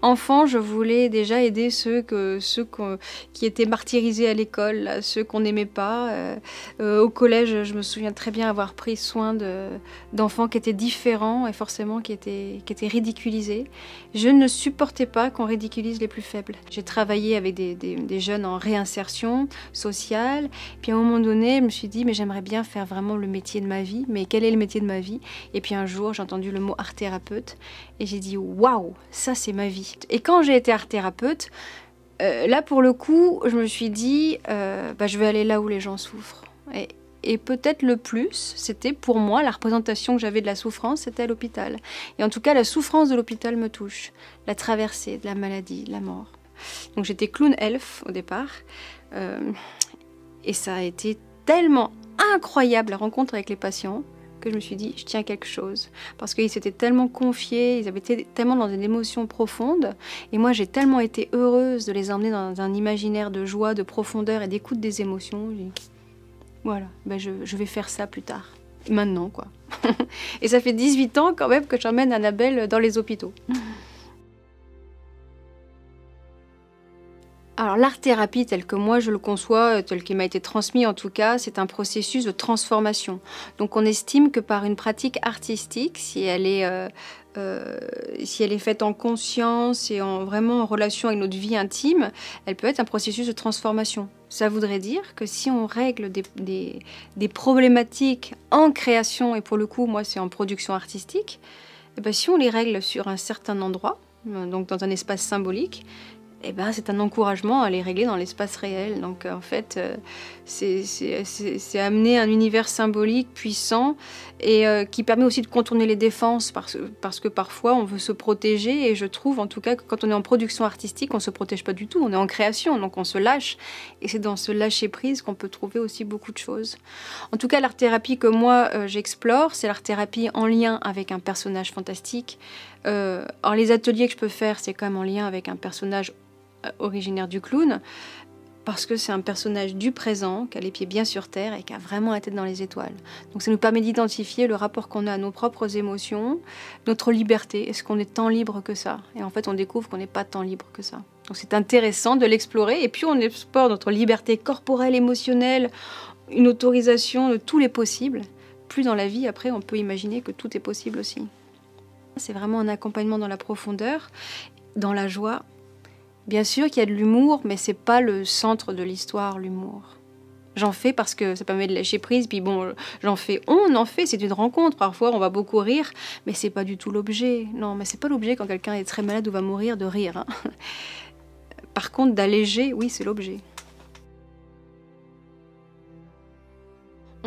Enfant, je voulais déjà aider qui étaient martyrisés à l'école, ceux qu'on n'aimait pas. Au collège, je me souviens très bien avoir pris soin d'enfants qui étaient différents et forcément qui étaient ridiculisés. Je ne supportais pas qu'on ridiculise les plus faibles. J'ai travaillé avec des jeunes en réinsertion sociale. Puis à un moment donné, je me suis dit, mais j'aimerais bien faire vraiment le métier de ma vie. Mais quel est le métier de ma vie? Et puis un jour, j'ai entendu le mot art-thérapeute et j'ai dit, waouh, ça c'est ma vie. Et quand j'ai été art-thérapeute, là pour le coup, je me suis dit, je vais aller là où les gens souffrent. Et peut-être le plus, c'était pour moi, la représentation que j'avais de la souffrance, c'était à l'hôpital. Et en tout cas, la souffrance de l'hôpital me touche. La traversée de la maladie, de la mort. Donc j'étais clown elfe au départ. Et ça a été tellement incroyable la rencontre avec les patients que je me suis dit, je tiens quelque chose. Parce qu'ils s'étaient tellement confiés, ils avaient été tellement dans une émotion profonde. Et moi, j'ai tellement été heureuse de les emmener dans un imaginaire de joie, de profondeur et d'écoute des émotions. Voilà, je vais faire ça plus tard. Maintenant, quoi. Et ça fait 18 ans quand même que j'emmène Annabelle dans les hôpitaux. Alors l'art-thérapie, tel que moi je le conçois, tel qu'il m'a été transmis en tout cas, c'est un processus de transformation. Donc on estime que par une pratique artistique, si elle est faite en conscience et vraiment en relation avec notre vie intime, elle peut être un processus de transformation. Ça voudrait dire que si on règle des problématiques en création, et pour le coup moi c'est en production artistique, et bien, si on les règle sur un certain endroit, donc dans un espace symbolique, eh ben, c'est un encouragement à les régler dans l'espace réel. Donc en fait, c'est amener un univers symbolique puissant et qui permet aussi de contourner les défenses parce que parfois on veut se protéger et je trouve en tout cas que quand on est en production artistique, on ne se protège pas du tout, on est en création, donc on se lâche et c'est dans ce lâcher-prise qu'on peut trouver aussi beaucoup de choses. En tout cas, l'art-thérapie que moi j'explore, c'est l'art-thérapie en lien avec un personnage fantastique. Alors les ateliers que je peux faire, c'est quand même en lien avec un personnage originaire du clown, parce que c'est un personnage du présent, qui a les pieds bien sur terre et qui a vraiment la tête dans les étoiles. Donc ça nous permet d'identifier le rapport qu'on a à nos propres émotions, notre liberté. Est-ce qu'on est tant libre que ça? Et en fait, on découvre qu'on n'est pas tant libre que ça. Donc c'est intéressant de l'explorer, et puis on explore notre liberté corporelle, émotionnelle, une autorisation de tous les possibles. Plus dans la vie, après, on peut imaginer que tout est possible aussi. C'est vraiment un accompagnement dans la profondeur, dans la joie. Bien sûr qu'il y a de l'humour, mais c'est pas le centre de l'histoire, l'humour. J'en fais parce que ça permet de lâcher prise, puis bon, on en fait, c'est une rencontre. Parfois, on va beaucoup rire, mais c'est pas du tout l'objet. Non, mais c'est pas l'objet quand quelqu'un est très malade ou va mourir de rire. Hein. Par contre, d'alléger, oui, c'est l'objet.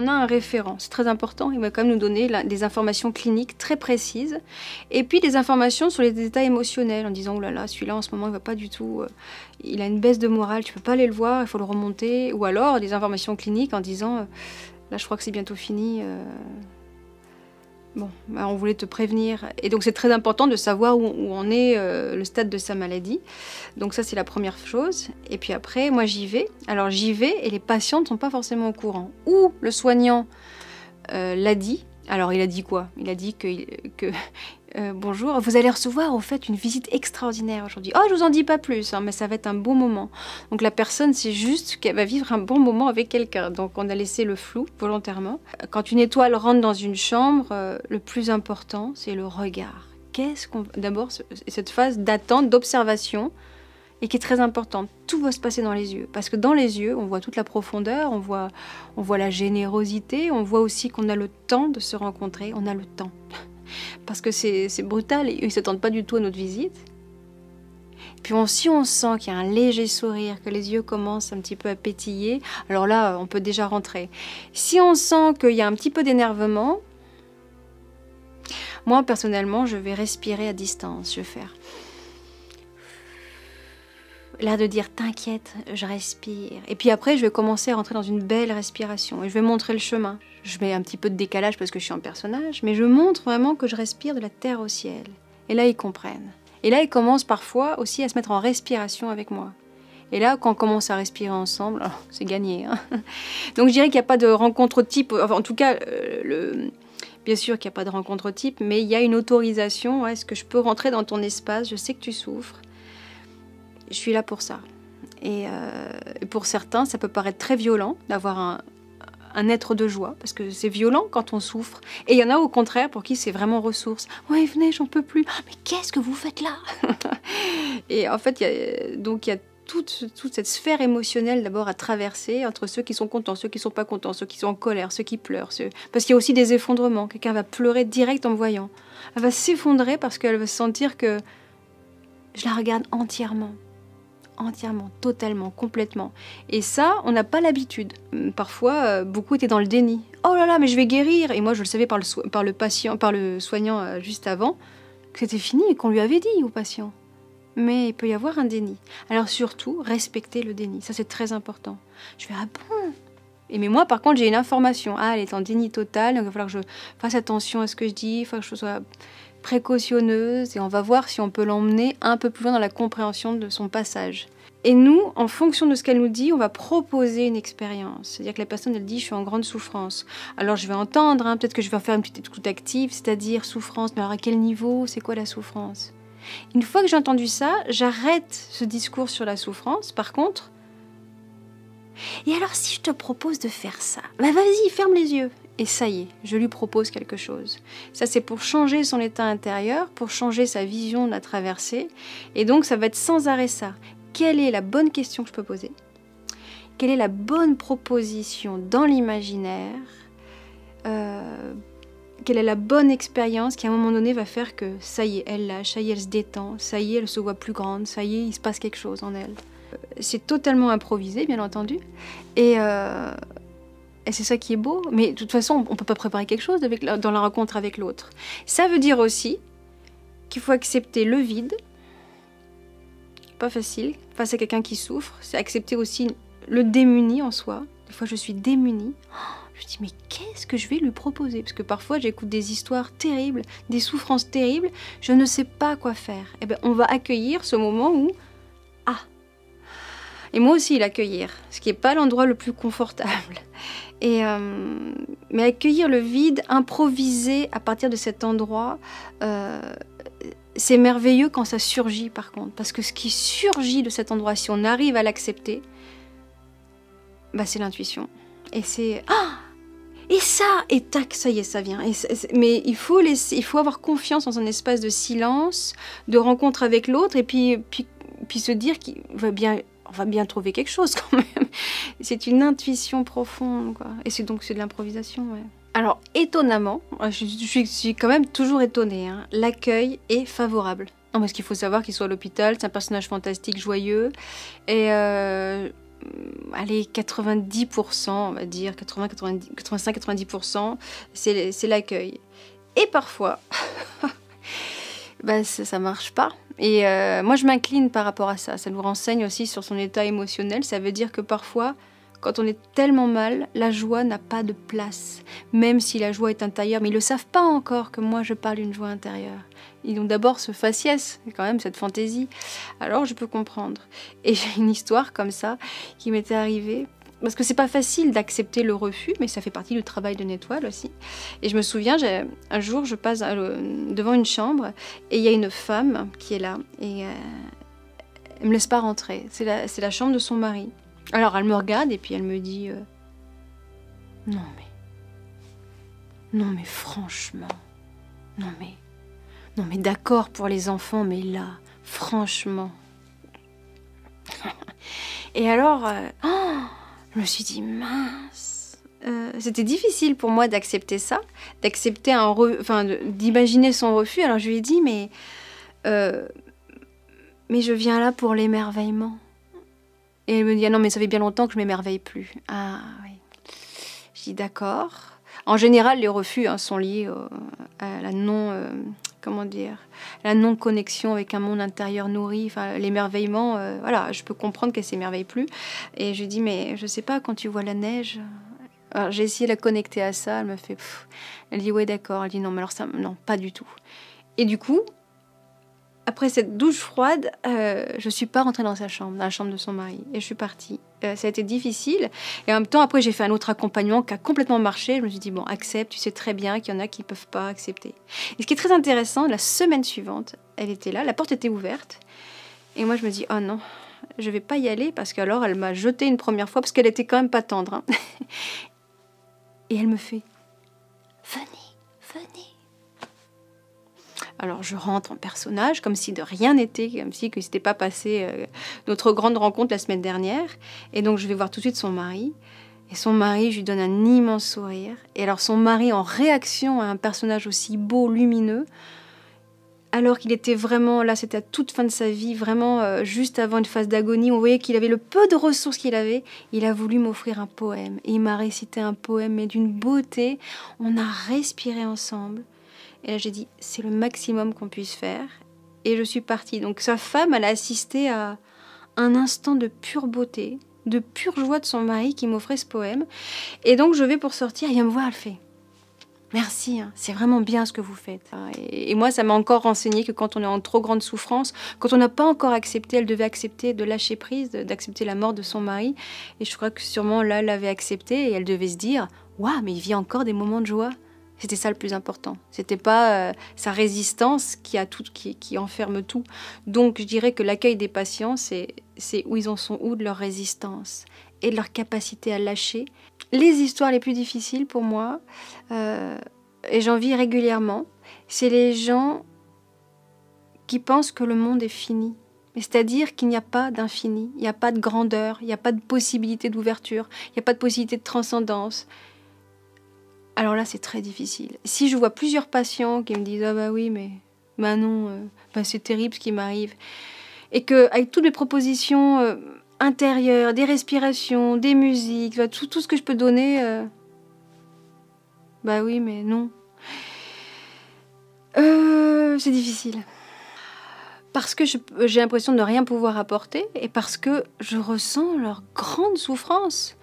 On a un référent, c'est très important, il va quand même nous donner des informations cliniques très précises et puis des informations sur les états émotionnels en disant « Oh là là, celui-là en ce moment il va pas du tout, il a une baisse de morale, tu peux pas aller le voir, il faut le remonter » ou alors des informations cliniques en disant « Là je crois que c'est bientôt fini, bon, on voulait te prévenir ». Et donc c'est très important de savoir où en est le stade de sa maladie. Donc ça c'est la première chose. Et puis après, moi j'y vais. Alors j'y vais et les patients ne sont pas forcément au courant. Ou le soignant l'a dit. Alors il a dit quoi? Il a dit que bonjour, vous allez recevoir au fait une visite extraordinaire aujourd'hui. Oh, je vous en dis pas plus, hein, mais ça va être un bon moment. Donc la personne, c'est juste qu'elle va vivre un bon moment avec quelqu'un. Donc on a laissé le flou volontairement. Quand une étoile rentre dans une chambre, le plus important, c'est le regard. D'abord, cette phase d'attente, d'observation, et qui est très importante. Tout va se passer dans les yeux. Parce que dans les yeux, on voit toute la profondeur, on voit la générosité, on voit aussi qu'on a le temps de se rencontrer, on a le temps. Parce que c'est brutal, ils ne s'attendent pas du tout à notre visite. Puis si on sent qu'il y a un léger sourire, que les yeux commencent un petit peu à pétiller, alors là, on peut déjà rentrer. Si on sent qu'il y a un petit peu d'énervement, moi, personnellement, je vais respirer à distance. Je vais faire... L'air de dire, t'inquiète, je respire. Et puis après, je vais commencer à rentrer dans une belle respiration. Et je vais montrer le chemin. Je mets un petit peu de décalage parce que je suis en personnage, mais je montre vraiment que je respire de la terre au ciel. Et là, ils comprennent. Et là, ils commencent parfois aussi à se mettre en respiration avec moi. Et là, quand on commence à respirer ensemble, c'est gagné. Hein. Donc je dirais qu'il n'y a pas de rencontre type. Enfin, en tout cas, Bien sûr qu'il n'y a pas de rencontre type, mais il y a une autorisation. Est-ce que je peux rentrer dans ton espace? Je sais que tu souffres. Je suis là pour ça. Et pour certains, ça peut paraître très violent d'avoir un être de joie, parce que c'est violent quand on souffre. Et il y en a au contraire pour qui c'est vraiment ressource. Ouais, venez, j'en peux plus. Mais qu'est-ce que vous faites là? Et en fait, il y a toute cette sphère émotionnelle d'abord à traverser entre ceux qui sont contents, ceux qui sont pas contents, ceux qui sont en colère, ceux qui pleurent. Parce qu'il y a aussi des effondrements. Quelqu'un va pleurer direct en me voyant. Elle va s'effondrer parce qu'elle va sentir que je la regarde entièrement, totalement, complètement. Et ça, on n'a pas l'habitude. Parfois, beaucoup étaient dans le déni. Oh là là, mais je vais guérir. Et moi, je le savais par le patient, par le soignant juste avant, que c'était fini et qu'on lui avait dit au patient. Mais il peut y avoir un déni. Alors surtout, respecter le déni. Ça, c'est très important. Je fais, ah bon? Et mais moi, par contre, j'ai une information. Ah, elle est en déni total, donc il va falloir que je fasse attention à ce que je dis, il faut que je sois précautionneuse, et on va voir si on peut l'emmener un peu plus loin dans la compréhension de son passage. Et nous, en fonction de ce qu'elle nous dit, on va proposer une expérience. C'est-à-dire que la personne, elle dit, je suis en grande souffrance. Alors je vais entendre, peut-être que je vais en faire une petite écoute active, c'est-à-dire souffrance, mais alors à quel niveau? C'est quoi la souffrance? Une fois que j'ai entendu ça, j'arrête ce discours sur la souffrance. Par contre, et alors si je te propose de faire ça, bah vas-y, ferme les yeux. Et ça y est, je lui propose quelque chose. Ça, c'est pour changer son état intérieur, pour changer sa vision de la traversée. Et donc, ça va être sans arrêt ça. Quelle est la bonne question que je peux poser? Quelle est la bonne proposition dans l'imaginaire? Quelle est la bonne expérience qui, à un moment donné, va faire que ça y est, elle lâche, ça y est, elle se détend, ça y est, elle se voit plus grande, ça y est, il se passe quelque chose en elle. C'est totalement improvisé, bien entendu. Et c'est ça qui est beau. Mais de toute façon, on ne peut pas préparer quelque chose dans la rencontre avec l'autre. Ça veut dire aussi qu'il faut accepter le vide. Pas facile. Face à quelqu'un qui souffre, c'est accepter aussi le démuni en soi. Des fois, je suis démunie. Je me dis, mais qu'est-ce que je vais lui proposer? Parce que parfois, j'écoute des histoires terribles, des souffrances terribles. Je ne sais pas quoi faire. Eh bien, on va accueillir ce moment où... Ah! Et moi aussi, l'accueillir. Ce qui n'est pas l'endroit le plus confortable. Mais accueillir le vide, improviser à partir de cet endroit, c'est merveilleux quand ça surgit par contre. Parce que ce qui surgit de cet endroit, si on arrive à l'accepter, bah, c'est l'intuition. Et c'est... Ah! Et ça! Et tac, ça y est, ça vient. Mais il faut avoir confiance dans un espace de silence, de rencontre avec l'autre, et puis se dire qu'on va bien trouver quelque chose quand même. C'est une intuition profonde, quoi. Et c'est de l'improvisation, ouais. Alors, étonnamment, je suis quand même toujours étonnée, hein, l'accueil est favorable. Non, parce qu'il faut savoir qu'il soit à l'hôpital, c'est un personnage fantastique, joyeux, et allez, 90%, on va dire, 85-90%, c'est l'accueil. Et parfois, bah, ça marche pas. Et moi, je m'incline par rapport à ça. Ça nous renseigne aussi sur son état émotionnel. Ça veut dire que parfois, quand on est tellement mal, la joie n'a pas de place. Même si la joie est intérieure. Mais ils ne le savent pas encore que moi, je parle d'une joie intérieure. Ils ont d'abord ce faciès, quand même, cette fantaisie. Alors, je peux comprendre. Et j'ai une histoire comme ça qui m'était arrivée. Parce que c'est pas facile d'accepter le refus, mais ça fait partie du travail de Nettoile aussi. Et je me souviens, un jour, je passe devant une chambre et il y a une femme qui est là et elle me laisse pas rentrer. C'est la chambre de son mari. Alors elle me regarde et puis elle me dit non mais franchement, non mais d'accord pour les enfants, mais là, franchement. Et alors, je me suis dit, mince, c'était difficile pour moi d'accepter ça, d'accepter d'imaginer son refus. Alors je lui ai dit, mais je viens là pour l'émerveillement. Et elle me dit, ah non, mais ça fait bien longtemps que je m'émerveille plus. Ah oui. Je dis, d'accord. En général, les refus sont liés à la la non-connexion avec un monde intérieur nourri, enfin, l'émerveillement, voilà, je peux comprendre qu'elle s'émerveille plus. Et je lui dis, mais je sais pas, quand tu vois la neige... Alors, j'ai essayé de la connecter à ça, elle me fait... Elle dit, ouais, d'accord. Elle dit, non, mais alors ça, non, pas du tout. Et du coup, après cette douche froide, je ne suis pas rentrée dans sa chambre, dans la chambre de son mari. Et je suis partie. Ça a été difficile. Et en même temps, après, j'ai fait un autre accompagnement qui a complètement marché. Je me suis dit, bon, accepte, tu sais très bien qu'il y en a qui ne peuvent pas accepter. Et ce qui est très intéressant, la semaine suivante, elle était là, la porte était ouverte. Et moi, je me dis, oh non, je ne vais pas y aller parce qu'alors, elle m'a jetée une première fois parce qu'elle était quand même pas tendre. Hein. Et elle me fait, venez, venez. Alors je rentre en personnage, comme si de rien n'était, comme si que s'était pas passé notre grande rencontre la semaine dernière. Et donc je vais voir tout de suite son mari. Et son mari, je lui donne un immense sourire. Et alors son mari, en réaction à un personnage aussi beau, lumineux, alors qu'il était vraiment, là c'était à toute fin de sa vie, vraiment juste avant une phase d'agonie, on voyait qu'il avait le peu de ressources qu'il avait, il a voulu m'offrir un poème. Et il m'a récité un poème, mais d'une beauté, on a respiré ensemble. Et là, j'ai dit, c'est le maximum qu'on puisse faire. Et je suis partie. Donc, sa femme, elle a assisté à un instant de pure beauté, de pure joie de son mari qui m'offrait ce poème. Et donc, je vais pour sortir. Il vient me voir, elle fait, merci, hein, c'est vraiment bien ce que vous faites. Et moi, ça m'a encore renseigné que quand on est en trop grande souffrance, quand on n'a pas encore accepté, elle devait accepter de lâcher prise, d'accepter la mort de son mari. Et je crois que sûrement, là, elle l'avait accepté et elle devait se dire, waouh, mais il vit encore des moments de joie. C'était ça le plus important. C'était pas sa résistance qui enferme tout. Donc je dirais que l'accueil des patients, c'est où ils en sont où de leur résistance et de leur capacité à lâcher. Les histoires les plus difficiles pour moi, et j'en vis régulièrement, c'est les gens qui pensent que le monde est fini. C'est-à-dire qu'il n'y a pas d'infini, il n'y a pas de grandeur, il n'y a pas de possibilité d'ouverture, il n'y a pas de possibilité de transcendance. Alors là, c'est très difficile. Si je vois plusieurs patients qui me disent « Ah bah oui, mais bah non, c'est terrible ce qui m'arrive », et qu'avec toutes mes propositions intérieures, des respirations, des musiques, tout ce que je peux donner, bah oui, mais non. C'est difficile. Parce que j'ai l'impression de ne rien pouvoir apporter et parce que je ressens leur grande souffrance.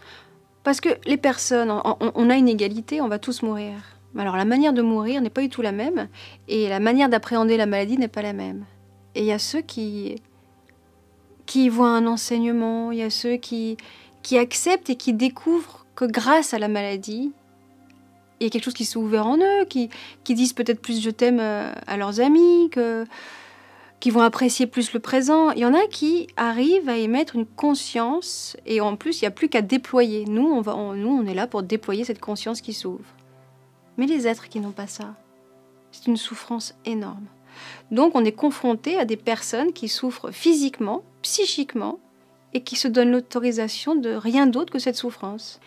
Parce que les personnes, on a une égalité, on va tous mourir. Alors la manière de mourir n'est pas du tout la même et la manière d'appréhender la maladie n'est pas la même. Et il y a ceux qui voient un enseignement, il y a ceux qui acceptent et qui découvrent que grâce à la maladie, il y a quelque chose qui s'est ouvert en eux, qui disent peut-être plus je t'aime à leurs amis, qui vont apprécier plus le présent. Il y en a qui arrivent à émettre une conscience et en plus, il n'y a plus qu'à déployer. Nous, on est là pour déployer cette conscience qui s'ouvre. Mais les êtres qui n'ont pas ça, c'est une souffrance énorme. Donc, on est confronté à des personnes qui souffrent physiquement, psychiquement et qui se donnent l'autorisation de rien d'autre que cette souffrance.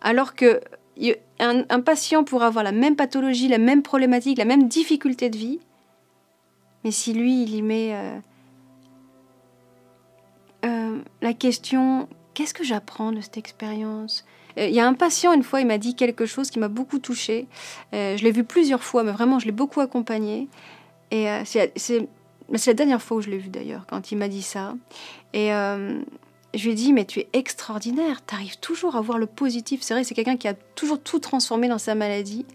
Alors que un patient pourrait avoir la même pathologie, la même problématique, la même difficulté de vie, mais si lui, il y met la question « Qu'est-ce que j'apprends de cette expérience ?» Il y a un patient, une fois, il m'a dit quelque chose qui m'a beaucoup touchée. Je l'ai vu plusieurs fois, mais vraiment, je l'ai beaucoup accompagné. Et c'est la dernière fois où je l'ai vu, d'ailleurs, quand il m'a dit ça. Et je lui ai dit « Mais tu es extraordinaire, tu arrives toujours à voir le positif. » C'est vrai, c'est quelqu'un qui a toujours tout transformé dans sa maladie.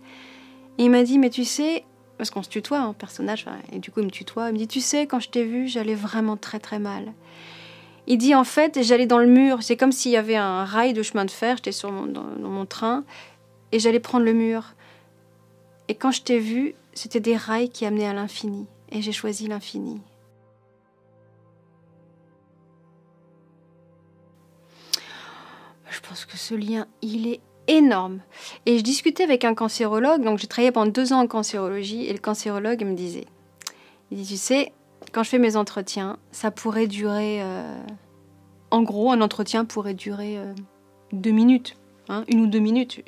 Et il m'a dit « Mais tu sais... » Parce qu'on se tutoie, un personnage, et du coup il me tutoie. Il me dit, tu sais, quand je t'ai vu, j'allais vraiment très très mal. Il dit, en fait, j'allais dans le mur. C'est comme s'il y avait un rail de chemin de fer, j'étais dans mon train, et j'allais prendre le mur. Et quand je t'ai vu, c'était des rails qui amenaient à l'infini. Et j'ai choisi l'infini. Je pense que ce lien, il est énorme. Et je discutais avec un cancérologue, donc j'ai travaillé pendant 2 ans en cancérologie, et le cancérologue me disait, il dit, tu sais, quand je fais mes entretiens, ça pourrait durer, en gros, un entretien pourrait durer 2 minutes, hein, 1 ou 2 minutes,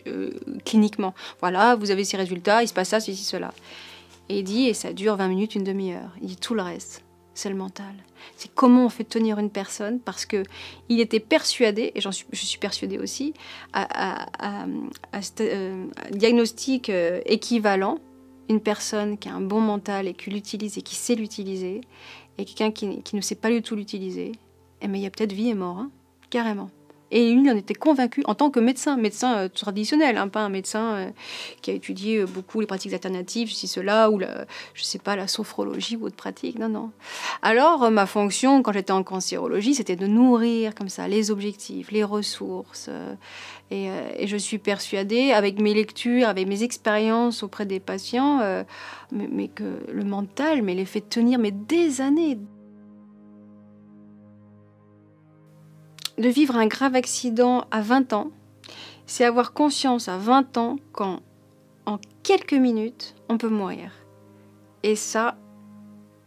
cliniquement. Voilà, vous avez ces résultats, il se passe ça, ceci, cela. Et il dit, et ça dure 20 minutes, une demi-heure. Il dit, tout le reste, c'est le mental. C'est comment on fait tenir une personne, parce que il était persuadé, et je suis persuadée aussi, à diagnostic équivalent, une personne qui a un bon mental et qui l'utilise et qui sait l'utiliser, et quelqu'un qui ne sait pas du tout l'utiliser, eh bien, il y a peut-être vie et mort, hein, carrément. Et lui, il en était convaincu en tant que médecin traditionnel, hein, pas un médecin qui a étudié beaucoup les pratiques alternatives, cela, ou je sais pas, la sophrologie ou autre pratique. Non, non. Alors, ma fonction, quand j'étais en cancérologie, c'était de nourrir comme ça les objectifs, les ressources. Et je suis persuadée, avec mes lectures, avec mes expériences auprès des patients, mais que le mental, mais les fait tenir des années. De vivre un grave accident à 20 ans, c'est avoir conscience à 20 ans qu'en quelques minutes, on peut mourir. Et ça,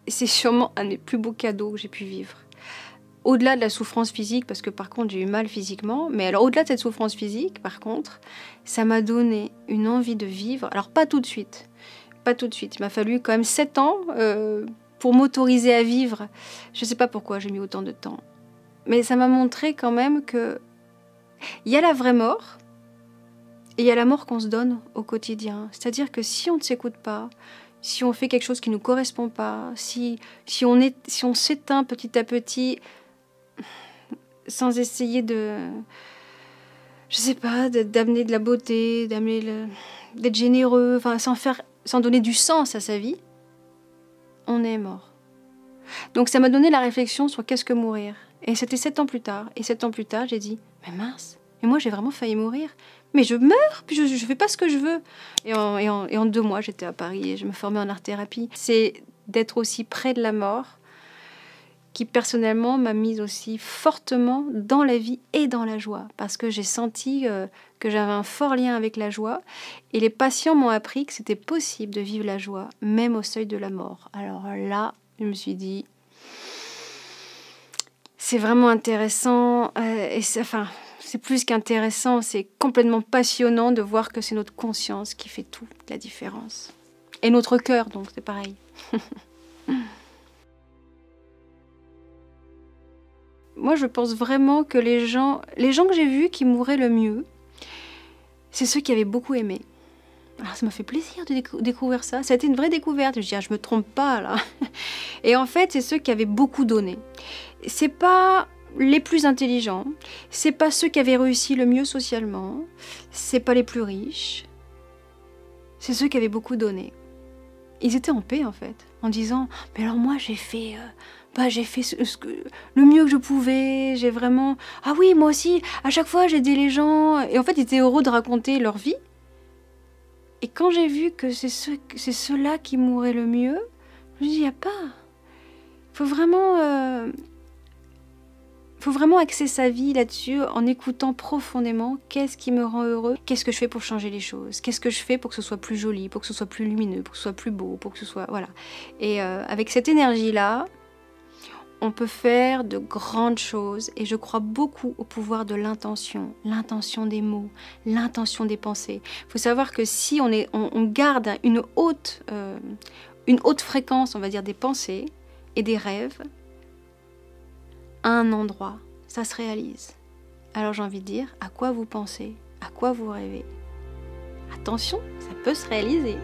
c'est sûrement un des plus beaux cadeaux que j'ai pu vivre. Au-delà de la souffrance physique, parce que par contre j'ai eu mal physiquement, mais alors au-delà de cette souffrance physique, par contre, ça m'a donné une envie de vivre. Alors pas tout de suite, il m'a fallu quand même 7 ans pour m'autoriser à vivre. Je ne sais pas pourquoi j'ai mis autant de temps. Mais ça m'a montré quand même que il y a la vraie mort et il y a la mort qu'on se donne au quotidien. C'est-à-dire que si on ne s'écoute pas, si on fait quelque chose qui ne nous correspond pas, si on s'éteint petit à petit sans essayer je sais pas, d'amener de la beauté, d'être généreux, enfin sans donner du sens à sa vie, on est mort. Donc ça m'a donné la réflexion sur qu'est-ce que mourir. Et c'était 7 ans plus tard. Et 7 ans plus tard, j'ai dit, mais mince, et moi j'ai vraiment failli mourir. Mais je meurs, puis je fais pas ce que je veux. Et en 2 mois, j'étais à Paris et je me formais en art-thérapie. C'est d'être aussi près de la mort qui, personnellement, m'a mise aussi fortement dans la vie et dans la joie. Parce que j'ai senti que j'avais un fort lien avec la joie. Et les patients m'ont appris que c'était possible de vivre la joie, même au seuil de la mort. Alors là, je me suis dit... C'est vraiment intéressant, c'est plus qu'intéressant, c'est complètement passionnant de voir que c'est notre conscience qui fait toute la différence. Et notre cœur, donc, c'est pareil. Moi, je pense vraiment que les gens que j'ai vus qui mouraient le mieux, c'est ceux qui avaient beaucoup aimé. Alors, ça m'a fait plaisir de découvrir ça. Ça a été une vraie découverte. Je me dis, je me trompe pas, là. Et en fait, c'est ceux qui avaient beaucoup donné. C'est pas les plus intelligents, c'est pas ceux qui avaient réussi le mieux socialement, c'est pas les plus riches, c'est ceux qui avaient beaucoup donné. Ils étaient en paix en fait, en disant mais alors moi j'ai fait le mieux que je pouvais, j'ai vraiment ah oui moi aussi à chaque fois j'ai aidé les gens et en fait ils étaient heureux de raconter leur vie. Et quand j'ai vu que c'est ceux-là qui mouraient le mieux, je me dis y a pas, faut vraiment axer sa vie là-dessus en écoutant profondément qu'est-ce qui me rend heureux, qu'est-ce que je fais pour changer les choses, qu'est-ce que je fais pour que ce soit plus joli, pour que ce soit plus lumineux, pour que ce soit plus beau, pour que ce soit... Voilà. Et avec cette énergie-là, on peut faire de grandes choses et je crois beaucoup au pouvoir de l'intention des mots, l'intention des pensées. Il faut savoir que si on garde une haute fréquence, on va dire, des pensées et des rêves, à un endroit, ça se réalise. Alors j'ai envie de dire, à quoi vous pensez, à quoi vous rêvez. Attention, ça peut se réaliser.